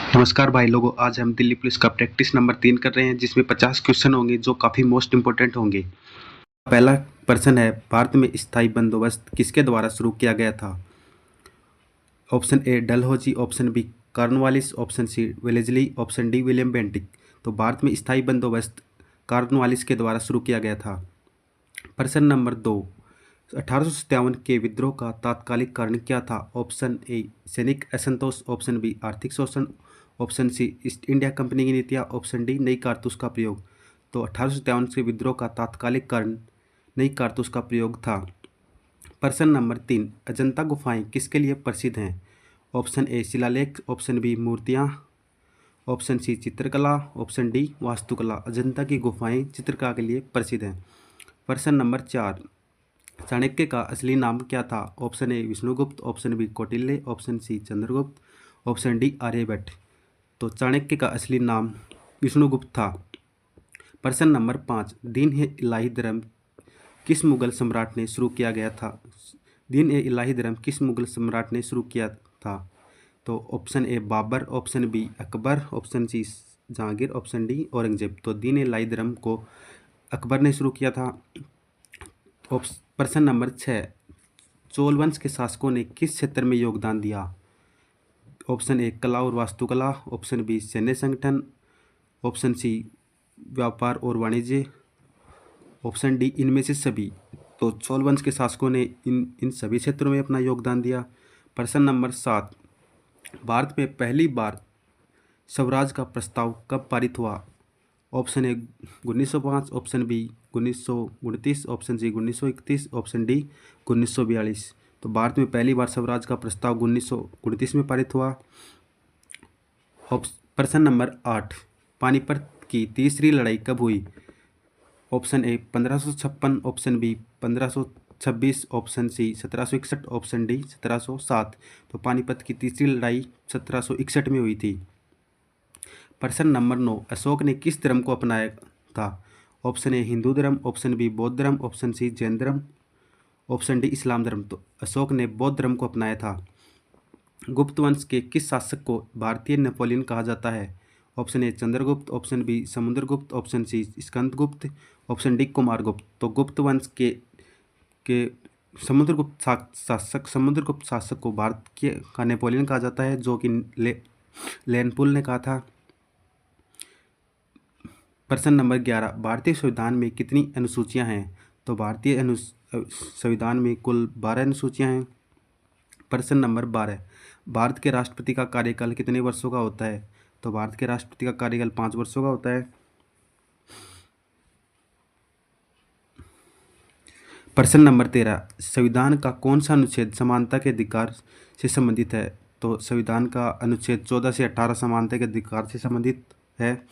नमस्कार भाई लोगों, आज हम दिल्ली पुलिस का प्रैक्टिस नंबर 3 कर रहे हैं जिसमें 50 क्वेश्चन होंगे जो काफ़ी मोस्ट इंपॉर्टेंट होंगे। पहला प्रश्न है, भारत में स्थायी बंदोबस्त किसके द्वारा शुरू किया गया था? Option A Dalhousie, option B Cornwallis, option C Wellesley, option D William Bentinck. तो भारत में स्थायी बंदोबस्त कॉर्नवालिस के द्वारा शुरू किया गया था। प्रश्न नंबर 2, 1857 के विद्रोह का तात्कालिक कारण क्या था? ऑप्शन ए सैनिक असंतोष, ऑप्शन बी आर्थिक शोषण, option C East India Company की नीतियाँ, ऑप्शन डी नई कारतूस का प्रयोग। तो 1857 के विद्रोह का तात्कालिक कारण नई कारतूस का प्रयोग था। प्रश्न नंबर 3, अजंता गुफाएं किसके लिए प्रसिद्ध हैं? ऑप्शन ए शिलालेख, ऑप्शन बी मूर्तियाँ, ऑप्शन सी चित्रकला, ऑप्शन डी वास्तुकला। अजंता की गुफाएं चित्रकला के लिए प्रसिद्ध हैं। प्रश्न नंबर 4, चाणक्य का असली नाम क्या था? Option A Vishnugupta, option B Kautilya, option C Chandragupta, option D Aryabhata. तो चाणक्य का असली नाम विष्णुगुप्त था। प्रश्न नंबर 5, दीन ए इलाही धर्म किस मुगल सम्राट ने शुरू किया गया था? दीन ए इलाही धर्म किस मुगल सम्राट ने शुरू किया था? तो option A Babur, option B Akbar, option C Jahangir, option D Aurangzeb. तो दीन ए इलाही धर्म को अकबर ने शुरू किया था। प्रश्न नंबर 6, चोल वंश के शासकों ने किस क्षेत्र में योगदान दिया? ऑप्शन ए कला और वास्तुकला, ऑप्शन बी सैन्य संगठन, ऑप्शन सी व्यापार और वाणिज्य, ऑप्शन डी इनमें से सभी। तो चोल वंश के शासकों ने इन सभी क्षेत्रों में अपना योगदान दिया। प्रश्न नंबर 7, भारत में पहली बार स्वराज का प्रस्ताव कब पारित हुआ? Option A 1905, option B 1929, option C 1931, option D 1942। तो भारत में पहली बार स्वराज का प्रस्ताव 1929 में पारित हुआ। प्रश्न नंबर 8, पानीपत की तीसरी लड़ाई कब हुई? Option A 1556, option B 1526, option C 1761, option D 1707। तो पानीपत की तीसरी लड़ाई 1761 में हुई थी। प्रश्न नंबर 9, अशोक ने किस धर्म को अपनाया था? ऑप्शन ए हिंदू धर्म, ऑप्शन बी बौद्ध धर्म, ऑप्शन सी जैन धर्म, ऑप्शन डी इस्लाम धर्म। तो अशोक ने बौद्ध धर्म को अपनाया था। गुप्त वंश के किस शासक को भारतीय नेपोलियन कहा जाता है? Option A Chandragupta, option B Samudragupta, option C Skandagupta, option D Kumaragupta. तो गुप्त वंश के समुद्रगुप्त शासक को भारत के का नेपोलियन कहा जाता है, जो कि लेनपुल ने कहा था। प्रश्न नंबर 11, भारतीय संविधान में कितनी अनुसूचियां हैं? तो भारतीय संविधान में कुल 12 अनुसूचियां हैं। प्रश्न नंबर 12, भारत के राष्ट्रपति का कार्यकाल कितने वर्षों का होता है? तो भारत के राष्ट्रपति का कार्यकाल 5 वर्षों का होता है। प्रश्न नंबर 13, संविधान का कौन सा अनुच्छेद समानता के अधिकार से संबंधित है? तो संविधान का अनुच्छेद 14 से 18 समानता के अधिकार से संबंधित है।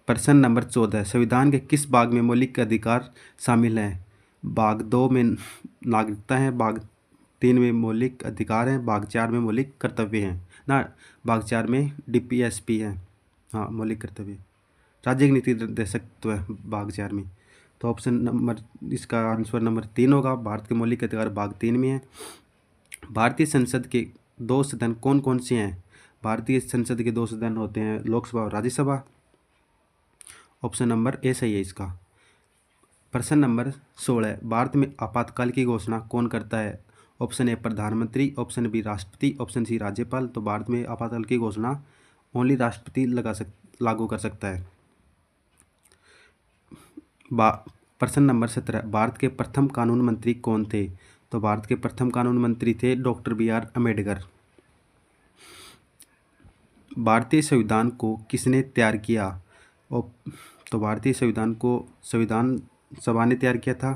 प्रश्न नंबर 14, संविधान के किस भाग में मौलिक अधिकार शामिल हैं? भाग 2 में नागरिकता है, भाग 3 में मौलिक अधिकार हैं, भाग 4 में मौलिक कर्तव्य हैं ना, भाग 4 में DPSP है, हाँ मौलिक कर्तव्य। राज्य की नीति निर्देशक है भाग 4 में। तो ऑप्शन नंबर इसका आंसर नंबर 3 होगा। भारत के मौलिक अधिकार भाग 3 में है। भारतीय संसद के 2 सदन कौन कौन से हैं? भारतीय संसद के 2 सदन होते हैं, लोकसभा और राज्यसभा। ऑप्शन नंबर ए सही है इसका। प्रश्न नंबर 16, भारत में आपातकाल की घोषणा कौन करता है? ऑप्शन ए प्रधानमंत्री, ऑप्शन बी राष्ट्रपति, ऑप्शन सी राज्यपाल। तो भारत में आपातकाल की घोषणा ओनली राष्ट्रपति लागू कर सकता है। प्रश्न नंबर 17, भारत के प्रथम कानून मंत्री कौन थे? तो भारत के प्रथम कानून मंत्री थे डॉक्टर BR अम्बेडकर। भारतीय संविधान को किसने तैयार किया? तो भारतीय संविधान को संविधान सभा ने तैयार किया था।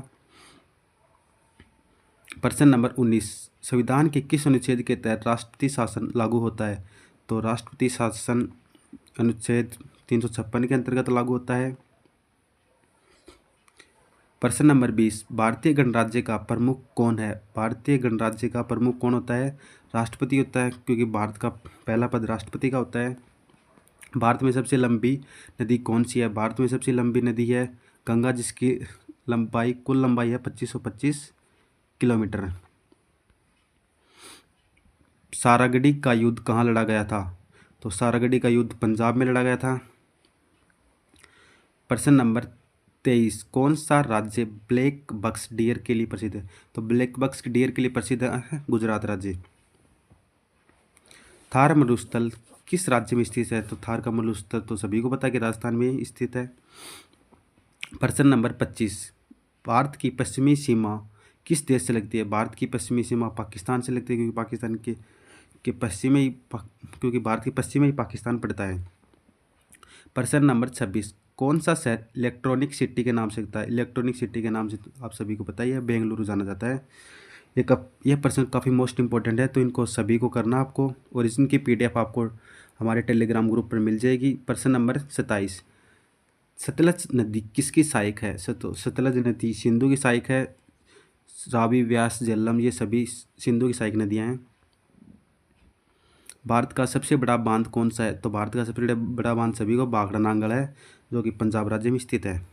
प्रश्न नंबर 19, संविधान के किस अनुच्छेद के तहत राष्ट्रपति शासन लागू होता है? तो राष्ट्रपति शासन अनुच्छेद 356 के अंतर्गत लागू होता है। प्रश्न नंबर 20, भारतीय गणराज्य का प्रमुख कौन है? भारतीय गणराज्य का प्रमुख कौन होता है? राष्ट्रपति होता है, क्योंकि भारत का पहला पद राष्ट्रपति का होता है। भारत में सबसे लंबी नदी कौन सी है? भारत में सबसे लंबी नदी है गंगा, जिसकी कुल लंबाई है 2525 किलोमीटर। सारागढ़ी का युद्ध कहाँ लड़ा गया था? तो सारागढ़ी का युद्ध पंजाब में लड़ा गया था। प्रश्न नंबर 23, कौन सा राज्य ब्लैक बक्स डियर के लिए प्रसिद्ध है? तो ब्लैक बक्स डियर के लिए प्रसिद्ध है गुजरात राज्य। थार मरुस्थल किस राज्य में स्थित है? तो थार का मरुस्थल तो सभी को पता है कि राजस्थान में स्थित है। प्रश्न नंबर 25, भारत की पश्चिमी सीमा किस देश से लगती है? भारत की पश्चिमी सीमा पाकिस्तान से लगती है, क्योंकि पाकिस्तान के पश्चिम में ही क्योंकि भारत के पश्चिम में ही पाकिस्तान पड़ता है। प्रश्न नंबर 26, कौन सा शहर इलेक्ट्रॉनिक सिटी के नाम से लगता है? इलेक्ट्रॉनिक सिटी के नाम से तो आप सभी को पता ही है, बेंगलुरु जाना जाता है। ये प्रश्न काफ़ी मोस्ट इंपॉर्टेंट है, तो इनको सभी को करना आपको, और इनकी PDF आपको हमारे टेलीग्राम ग्रुप पर मिल जाएगी। प्रश्न नंबर 27, सतलज नदी किसकी सहायक है? सतलज नदी सिंधु की सहायक है। रावी, व्यास, झेलम ये सभी सिंधु की सहायक नदियाँ हैं। भारत का सबसे बड़ा बांध कौन सा है? तो भारत का सबसे बड़ा बांध सभी को भाखड़ा नांगल है, जो कि पंजाब राज्य में स्थित है।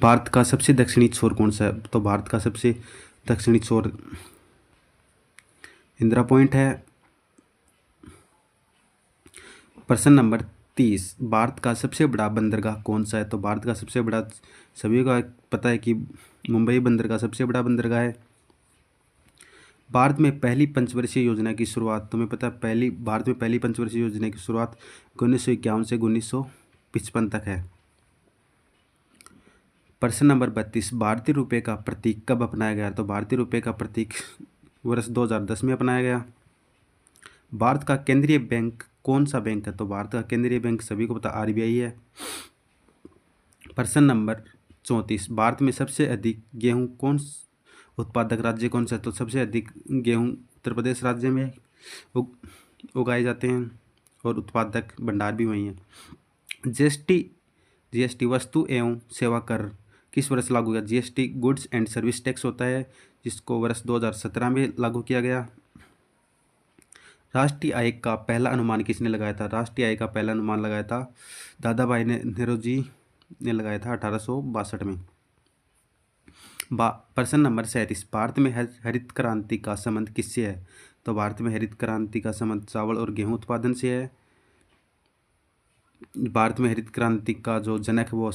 भारत का सबसे दक्षिणी छोर कौन सा है? तो भारत का सबसे दक्षिणी छोर इंदिरा पॉइंट है। प्रश्न नंबर 30, भारत का सबसे बड़ा बंदरगाह कौन सा है? तो भारत का सबसे बड़ा सभी को पता है कि मुंबई बंदरगाह सबसे बड़ा बंदरगाह है। भारत में पहली पंचवर्षीय योजना की शुरुआत, तुम्हें पता है भारत में पहली पंचवर्षीय योजना की शुरुआत 1951 से 1955 तक है। प्रश्न नंबर 32, भारतीय रुपये का प्रतीक कब अपनाया गया? तो भारतीय रुपये का प्रतीक वर्ष 2010 में अपनाया गया। भारत का केंद्रीय बैंक कौन सा बैंक है? तो भारत का केंद्रीय बैंक सभी को पता RBI है। प्रश्न नंबर 34, भारत में सबसे अधिक गेहूं उत्पादक राज्य कौन सा है? तो सबसे अधिक गेहूं उत्तर प्रदेश राज्य में उगाए जाते हैं, और उत्पादक भंडार भी वही है। GST वस्तु एवं सेवा कर किस वर्ष लागू किया? GST goods and service tax होता है, जिसको वर्ष 2017 में लागू किया गया। राष्ट्रीय आय का पहला अनुमान किसने लगाया था? राष्ट्रीय आय का पहला अनुमान लगाया था दादा भाई नेहरू जी ने लगाया था 1862 में। प्रश्न नंबर 37, भारत में हरित क्रांति का संबंध किससे है? तो भारत में हरित क्रांति का संबंध चावल और गेहूं उत्पादन से है। भारत में हरित क्रांति का जो जनक वो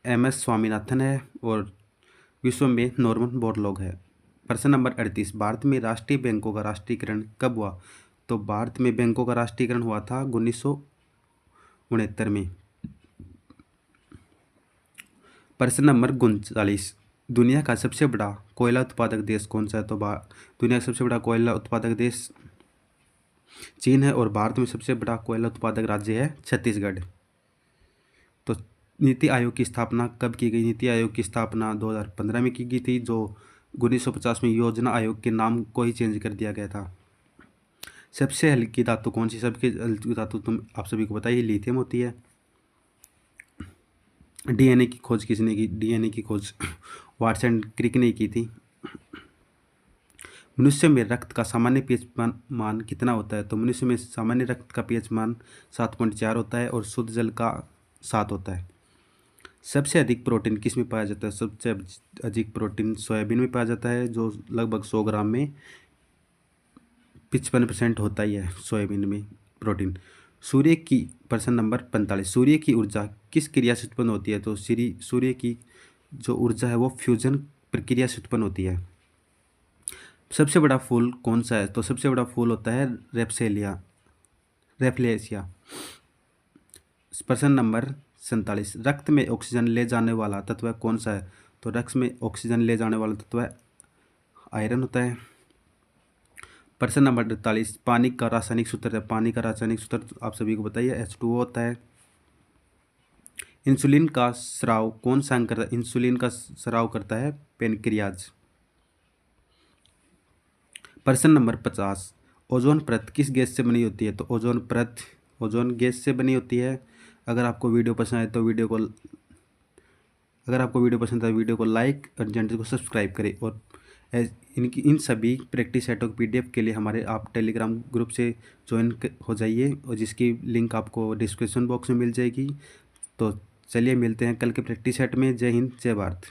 MS स्वामीनाथन है, और विश्व में नॉर्मन बोरलॉग है। प्रश्न नंबर 38, भारत में राष्ट्रीय बैंकों का राष्ट्रीयकरण कब हुआ? तो भारत में बैंकों का राष्ट्रीयकरण हुआ था 1969 में। प्रश्न नंबर 39, दुनिया का सबसे बड़ा कोयला उत्पादक देश कौन सा है? तो दुनिया का सबसे बड़ा कोयला उत्पादक देश चीन है, और भारत में सबसे बड़ा कोयला उत्पादक राज्य है छत्तीसगढ़। तो नीति आयोग की स्थापना कब की गई? नीति आयोग की स्थापना 2015 में की गई थी, जो 1950 में योजना आयोग के नाम को ही चेंज कर दिया गया था। सबसे हल्की धातु कौन सी? सबकी हल्की धातु आप सभी को पता ही लिथियम होती है। DNA की खोज किसने की? DNA की खोज वाटसन क्रिक ने की थी। मनुष्य में रक्त का सामान्य pH मान कितना होता है? तो मनुष्य में सामान्य रक्त का pH मान 7.4 होता है, और शुद्ध जल का 7 होता है। सबसे अधिक प्रोटीन किस में पाया जाता है? सबसे अधिक प्रोटीन सोयाबीन में पाया जाता है, जो लगभग 100 ग्राम में 55% होता ही है सोयाबीन में प्रोटीन। सूर्य की प्रश्न नंबर 45, सूर्य की ऊर्जा किस क्रिया से उत्पन्न होती है? तो सूर्य की जो ऊर्जा है वो फ्यूजन प्रक्रिया से उत्पन्न होती है। सबसे बड़ा फूल कौन सा है? तो सबसे बड़ा फूल होता है रेफ्लेशिया। प्रश्न नंबर 47, रक्त में ऑक्सीजन ले जाने वाला तत्व कौन सा है? तो रक्त में ऑक्सीजन ले जाने वाला तत्व आयरन होता है। प्रश्न नंबर 48, पानी का रासायनिक सूत्र है। पानी का रासायनिक सूत्र आप सभी को बताइए H2O होता है। इंसुलिन का स्राव कौन सा अंग करता है? इंसुलिन का स्राव करता है पेनक्रियाज। प्रश्न नंबर 50, ओजोन परत किस गैस से बनी होती है? तो ओजोन परत ओजोन गैस से बनी होती है। अगर आपको वीडियो पसंद आए तो वीडियो को लाइक और चैनल को सब्सक्राइब करें, और इन सभी प्रैक्टिस सेटों की PDF के लिए हमारे आप टेलीग्राम ग्रुप से ज्वाइन हो जाइए, और जिसकी लिंक आपको डिस्क्रिप्शन बॉक्स में मिल जाएगी। तो चलिए मिलते हैं कल के प्रैक्टिस सेट में। जय हिंद, जय भारत।